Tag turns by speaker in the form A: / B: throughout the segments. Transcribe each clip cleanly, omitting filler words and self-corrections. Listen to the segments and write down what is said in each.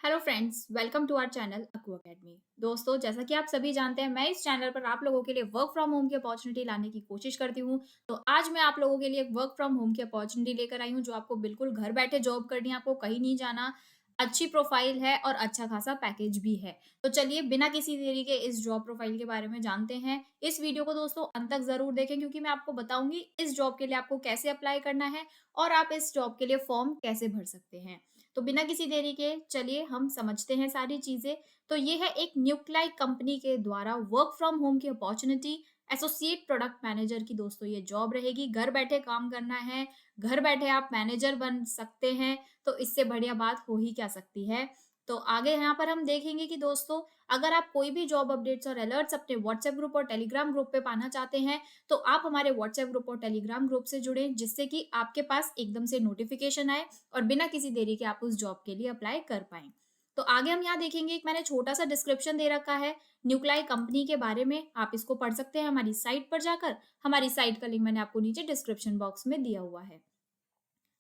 A: Hello friends, welcome to our channel Aku academy. दोस्तों, जैसा कि आप सभी जानते हैं, मैं इस चैनल पर आप लोगों के लिए वर्क फ्रॉम होम की अपॉर्चुनिटी लाने की कोशिश करती हूँ। तो आज मैं आप लोगों के लिए एक वर्क फ्रॉम होम की अपॉर्चुनिटी लेकर आई हूँ, जो आपको बिल्कुल घर बैठे जॉब करनी है, आपको कहीं नहीं जाना, अच्छी प्रोफाइल है और अच्छा खासा पैकेज भी है। तो चलिए, बिना किसी देरी के इस जॉब प्रोफाइल के बारे में जानते हैं। इस वीडियो को दोस्तों अंत तक ज़रूर देखें, क्योंकि मैं आपको बताऊँगी इस जॉब के लिए आपको कैसे अप्लाई करना है और आप इस जॉब के लिए फॉर्म कैसे भर सकते हैं। तो बिना किसी देरी के चलिए हम समझते हैं सारी चीजें। तो ये है एक न्यूक्लाई कंपनी के द्वारा वर्क फ्रॉम होम की अपॉर्चुनिटी। एसोसिएट प्रोडक्ट मैनेजर की दोस्तों ये जॉब रहेगी। घर बैठे काम करना है, घर बैठे आप मैनेजर बन सकते हैं। तो इससे बढ़िया बात हो ही क्या सकती है। तो आगे यहाँ पर हम देखेंगे कि दोस्तों, अगर आप कोई भी जॉब अपडेट्स और अलर्ट्स अपने व्हाट्सएप ग्रुप और टेलीग्राम ग्रुप पे पाना चाहते हैं, तो आप हमारे व्हाट्सएप ग्रुप और टेलीग्राम ग्रुप से जुड़ें, जिससे कि आपके पास एकदम से नोटिफिकेशन आए और बिना किसी देरी के आप उस जॉब के लिए अप्लाई कर पाएँ। तो आगे हम यहाँ देखेंगे, एक मैंने छोटा-सा डिस्क्रिप्शन दे रखा है न्यूक्लाई कंपनी के बारे में, आप इसको पढ़ सकते हैं हमारी साइट पर जाकर। हमारी साइट का लिंक मैंने आपको नीचे डिस्क्रिप्शन बॉक्स में दिया हुआ है।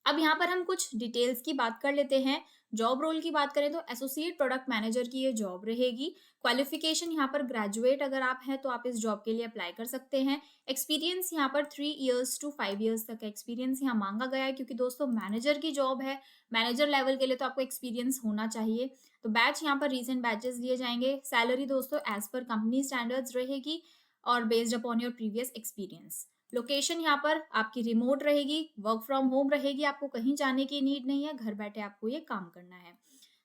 A: अब यहाँ पर हम कुछ डिटेल्स की बात कर लेते हैं। जॉब रोल की बात करें तो एसोसिएट प्रोडक्ट मैनेजर की ये जॉब रहेगी। क्वालिफिकेशन यहाँ पर ग्रेजुएट अगर आप हैं तो आप इस जॉब के लिए अप्लाई कर सकते हैं। एक्सपीरियंस यहाँ पर 3 इयर्स टू 5 इयर्स तक का एक्सपीरियंस यहाँ मांगा गया है, क्योंकि दोस्तों मैनेजर की जॉब है। मैनेजर लेवल के लिए तो आपको एक्सपीरियंस होना चाहिए। तो बैच यहाँ पर रीसेंट बैचेस दिए जाएंगे। सैलरी दोस्तों एज पर कंपनी स्टैंडर्ड्स रहेगी और based upon your previous experience. Location यहाँ पर आपकी रिमोट रहेगी, वर्क फ्रॉम होम रहेगी, आपको कहीं जाने की नीड नहीं है, घर बैठे आपको ये काम करना है।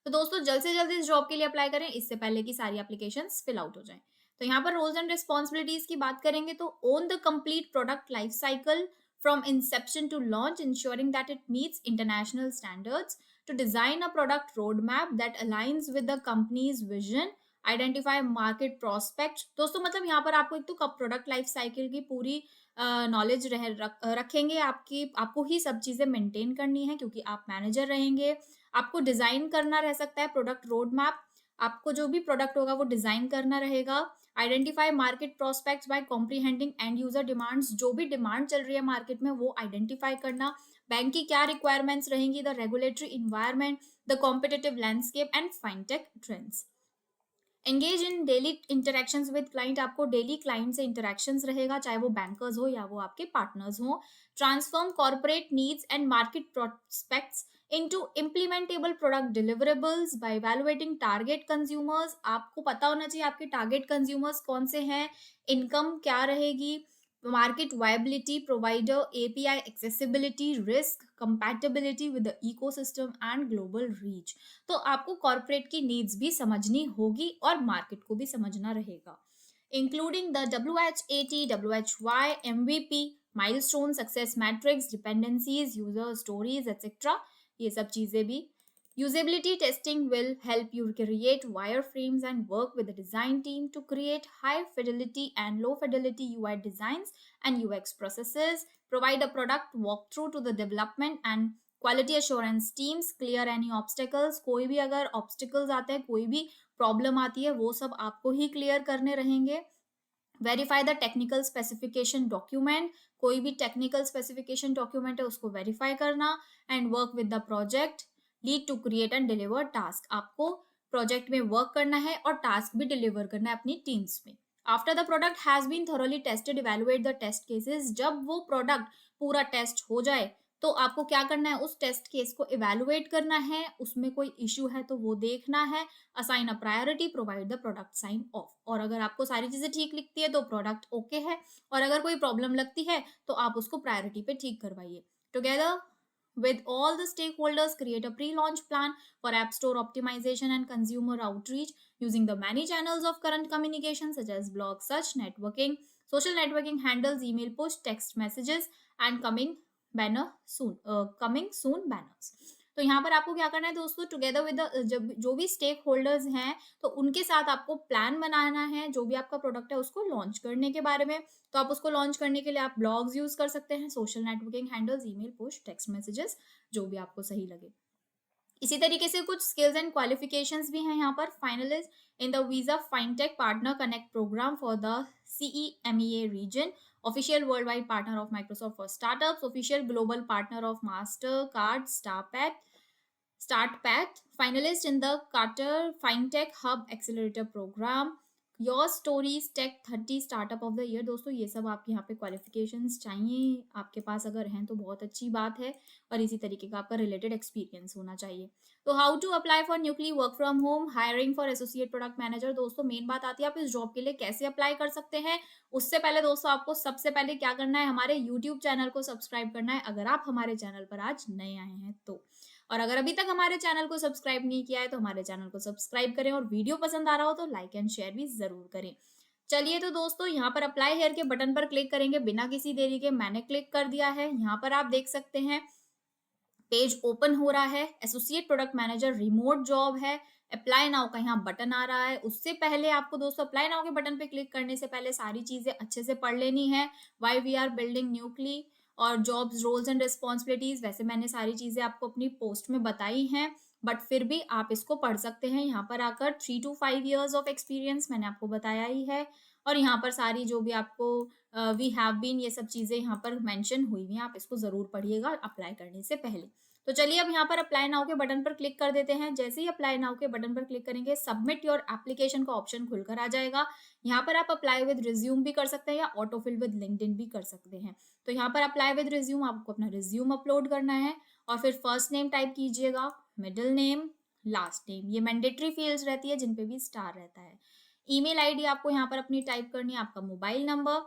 A: तो दोस्तों जल्द से जल्द इस जॉब के लिए अप्लाई करें, इससे पहले कि सारी एप्लीकेशंस फिल आउट हो जाएं। तो यहाँ पर रोल्स एंड रिस्पॉन्सिबिलिटीज की बात करेंगे तो on the complete product life cycle from inception to launch, ensuring that it meets international standards, to design a product roadmap that aligns with the company's vision, identify market prospect. दोस्तों मतलब यहाँ पर आपको एक तो प्रोडक्ट लाइफ साइकिल की पूरी knowledge रखेंगे। आपको ही सब चीज़ें मेंटेन करनी है, क्योंकि आप मैनेजर रहेंगे। आपको डिज़ाइन करना रह सकता है प्रोडक्ट रोड मैप। आपको जो भी प्रोडक्ट होगा वो डिज़ाइन करना रहेगा। Identify market prospects by comprehending and user demands, जो भी डिमांड चल रही है मार्केट में वो आइडेंटिफाई करना। बैंक की क्या रिक्वायरमेंट्स रहेंगी, the regulatory environment, the competitive landscape and fintech trends. Engage in daily interactions with client, आपको डेली क्लाइंट से इंटरेक्शंस रहेगा, चाहे वो बैंकर्स हो या वो आपके पार्टनर्स हो। Transform corporate needs and market prospects into implementable product deliverables by evaluating target consumers, आपको पता होना चाहिए आपके टारगेट कंज्यूमर्स कौन से हैं, इनकम क्या रहेगी, market viability, provider API accessibility, risk, compatibility with the ecosystem and global reach। तो आपको कॉर्पोरेट की नीड्स भी समझनी होगी और मार्केट को भी समझना रहेगा, including the WHAT, WHY, MVP, milestone, success matrix, dependencies, user stories etcetera, ये सब चीजें भी। Usability testing will help you create wireframes and work with the design team to create high fidelity and low fidelity UI designs and UX processes. Provide a product walkthrough to the development and quality assurance teams. Clear any obstacles. कोई भी अगर obstacles आते हैं, कोई भी problem आती है, वो सब आपको ही क्लियर करने रहेंगे। Verify the technical specification document, कोई भी टेक्निकल स्पेसिफिकेशन डॉक्यूमेंट है उसको वेरीफाई करना। And work with the project, lead to create and deliver task, आपको प्रोजेक्ट में वर्क करना है और टास्क भी डिलीवर करना है अपनी टीम्स में। After the product has been thoroughly tested, evaluate the test cases, जब वो प्रोडक्ट पूरा टेस्ट हो जाए तो आपको क्या करना है, उस टेस्ट केस को इवेलुएट करना है, उसमें कोई इश्यू है तो वो देखना है। Assign a priority, provide the product sign off, और अगर आपको सारी चीजें ठीक लिखती है तो प्रोडक्ट ओके है, और अगर कोई प्रॉब्लम लगती है तो आप उसको प्रायोरिटी पे ठीक करवाइए। Together with all the stakeholders, create a pre-launch plan for app store optimization and consumer outreach using the many channels of current communication such as blog, search, networking, social networking handles, email push, text messages and coming soon banners। तो यहाँ पर आपको क्या करना है दोस्तों, together with जब जो भी स्टेक होल्डर्स हैं तो उनके साथ आपको प्लान बनाना है, जो भी आपका प्रोडक्ट है उसको लॉन्च करने के बारे में। तो आप उसको लॉन्च करने के लिए आप ब्लॉग्स यूज कर सकते हैं, social networking handles, email push, text messages, जो भी आपको सही लगे। इसी तरीके से कुछ स्किल्स एंड क्वालिफिकेशंस भी हैं यहाँ पर। Finalist in the Visa fintech partner connect program for the CEMEA region, official world wide partner of Microsoft for startups, official global partner of Mastercard, Starpack, Start path, finalist in the Carter FinTech Hub Accelerator Program, your stories tech 30 startup of the year. दोस्तों ये सब आपके यहाँ पे qualifications चाहिए, आपके पास अगर हैं तो बहुत अच्छी बात है, और इसी तरीके का आपका रिलेटेड एक्सपीरियंस होना चाहिए। तो how to apply for Nuclei work from home hiring for associate product manager. दोस्तों मेन बात आती है आप इस जॉब के लिए कैसे अप्लाई कर सकते हैं। उससे पहले दोस्तों आपको सबसे पहले क्या करना है, हमारे यूट्यूब चैनल को सब्सक्राइब करना है, अगर आप हमारे चैनल पर आज नए आए हैं तो। और अगर अभी तक हमारे चैनल को सब्सक्राइब नहीं किया है तो हमारे चैनल को सब्सक्राइब करें, और वीडियो पसंद आ रहा हो तो लाइक एंड शेयर भी जरूर करें। चलिए तो दोस्तों यहाँ पर अप्लाई हेयर के बटन पर क्लिक करेंगे बिना किसी देरी के। मैंने क्लिक कर दिया है। यहाँ पर आप देख सकते हैं पेज ओपन हो रहा है। Associate product manager remote job है। अप्लाई नाउ का यहाँ बटन आ रहा है। उससे पहले आपको दोस्तों अप्लाई नाउ के बटन पे क्लिक करने से पहले सारी चीजें अच्छे से पढ़ लेनी है। Why we are building Nuclei और जॉब्स रोल्स एंड रिस्पॉन्सिबिलिटीज, वैसे मैंने सारी चीजें आपको अपनी पोस्ट में बताई हैं, बट फिर भी आप इसको पढ़ सकते हैं। यहाँ पर आकर 3 to 5 years ऑफ एक्सपीरियंस मैंने आपको बताया ही है, और यहाँ पर सारी जो भी आपको वी हैव बीन ये सब चीजें यहाँ पर मेंशन हुई हुई हैं, आप इसको जरूर पढ़िएगा अप्लाई करने से पहले। तो चलिए अब यहाँ पर अप्लाई नाउ के बटन पर क्लिक कर देते हैं। जैसे ही अप्लाई नाउ के बटन पर क्लिक करेंगे सबमिट योर एप्लीकेशन का ऑप्शन खुलकर आ जाएगा। यहाँ पर आप अप्लाई विद रिज्यूम भी कर सकते हैं या ऑटो फिल विद लिंक्डइन भी कर सकते हैं। तो यहाँ पर अप्लाई विद रिज्यूम, आपको अपना रिज्यूम अपलोड करना है, और फिर फर्स्ट नेम टाइप कीजिएगा, मिडिल नेम, लास्ट नेम, ये मैंडेटरी फील्ड्स रहती है जिन पे भी स्टार रहता है। ईमेल आईडी आपको यहाँ पर अपनी टाइप करनी है, आपका मोबाइल नंबर,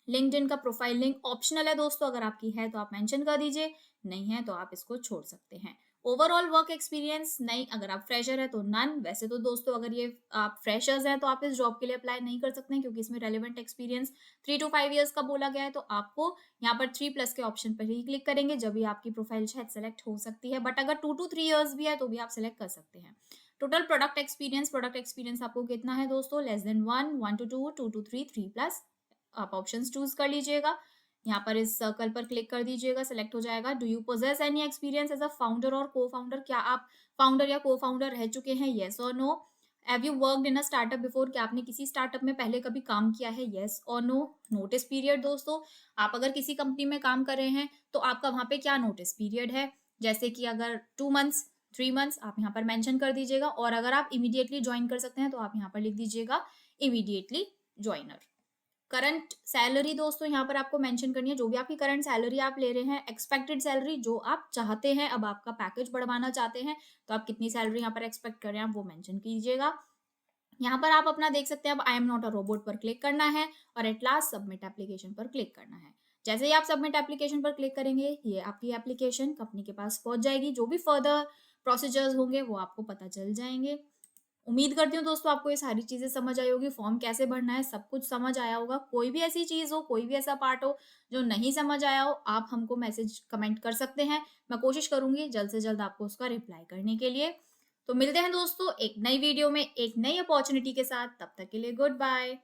A: लिंक्डइन का प्रोफाइल लिंक ऑप्शनल है दोस्तों, अगर आपकी है तो आप मेंशन कर दीजिए, नहीं है तो आप इसको छोड़ सकते हैं। ओवरऑल वर्क एक्सपीरियंस नहीं, अगर आप फ्रेशर है तो नन। वैसे तो दोस्तों अगर ये आप फ्रेशर्स हैं तो आप इस जॉब के लिए अप्लाई नहीं कर सकते हैं, क्योंकि इसमें रेलिवेंट एक्सपीरियंस 3 to 5 years का बोला गया है। तो आपको यहाँ पर 3+ के ऑप्शन पर ही क्लिक करेंगे जब भी आपकी प्रोफाइल शायद सेलेक्ट हो सकती है, बट अगर 2 to 3 years भी है तो भी आप सेलेक्ट कर सकते हैं। टोटल प्रोडक्ट एक्सपीरियंस आपको कितना है दोस्तों, <1 1 to 2 2 to 3 3+। आप ऑप्शंस चूज कर लीजिएगा। यहाँ पर इस सर्कल पर क्लिक कर दीजिएगा, सिलेक्ट हो जाएगा। Do you possess any experience as a founder और को फाउंडर, क्या आप फाउंडर या को फाउंडर रह चुके हैं, येस और no. Have you worked in a startup before, क्या आपने किसी स्टार्टअप में पहले कभी काम किया है, येस और नो। नोटिस पीरियड दोस्तों, आप अगर किसी कंपनी में काम कर रहे हैं तो आपका वहां पे क्या नोटिस पीरियड है, जैसे कि अगर 2 months 3 months आप यहाँ पर मेंशन कर दीजिएगा, और अगर आप इमीडिएटली ज्वाइन कर सकते हैं तो आप यहाँ पर लिख दीजिएगा इमीडिएटली ज्वाइनर। करंट सैलरी दोस्तों यहाँ पर आपको मेंशन करनी है, जो भी आपकी करंट सैलरी आप ले रहे हैं, एक्सपेक्टेड सैलरी जो आप चाहते हैं, अब आपका पैकेज बढ़वाना चाहते हैं तो आप कितनी सैलरी यहाँ पर एक्सपेक्ट कर रहे हैं आप वो मेंशन कीजिएगा। यहाँ पर आप अपना देख सकते हैं। अब I am not a robot पर क्लिक करना है, और एट लास्ट सबमिट एप्लीकेशन पर क्लिक करना है। जैसे ही आप सबमिट एप्लीकेशन पर क्लिक करेंगे ये आपकी एप्लीकेशन कंपनी के पास पहुंच जाएगी। जो भी फर्दर प्रोसीजर्स होंगे वो आपको पता चल जाएंगे। उम्मीद करती हूँ दोस्तों आपको ये सारी चीजें समझ आई होगी, फॉर्म कैसे भरना है सब कुछ समझ आया होगा। कोई भी ऐसी चीज हो, कोई भी ऐसा पार्ट हो जो नहीं समझ आया हो, आप हमको मैसेज कमेंट कर सकते हैं। मैं कोशिश करूंगी जल्द से जल्द आपको उसका रिप्लाई करने के लिए। तो मिलते हैं दोस्तों एक नई वीडियो में एक नई अपॉर्चुनिटी के साथ, तब तक के लिए गुड बाय।